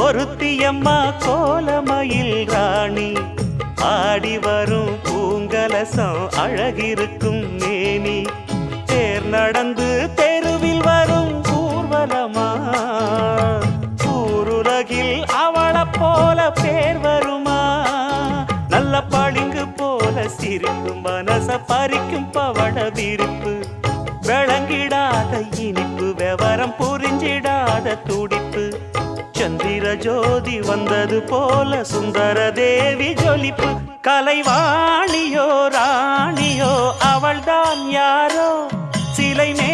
ஒருத்தியம்மா கோலமயில் ராணி ஆடி வரும் பூங்கலசம் அழகிருக்கும் மேனி தேர் நடந்து தெருவில் வரும் ஊர்வலமா ஊருலகில் அவளை போல பேர் வருமா நல்ல பளிங்கு போல சிரிக்கும் மனச பறிக்கும் பவள விரிப்பு விளங்கிடாத இனிப்பு விவரம் புரிஞ்சிடாத துடிப்பு சந்திர ஜோதி வந்தது போல சுந்தர தேவி ஜொலிப்பு கலைவாணியோ ராணியோ அவள்தான் யாரோ சிலை மே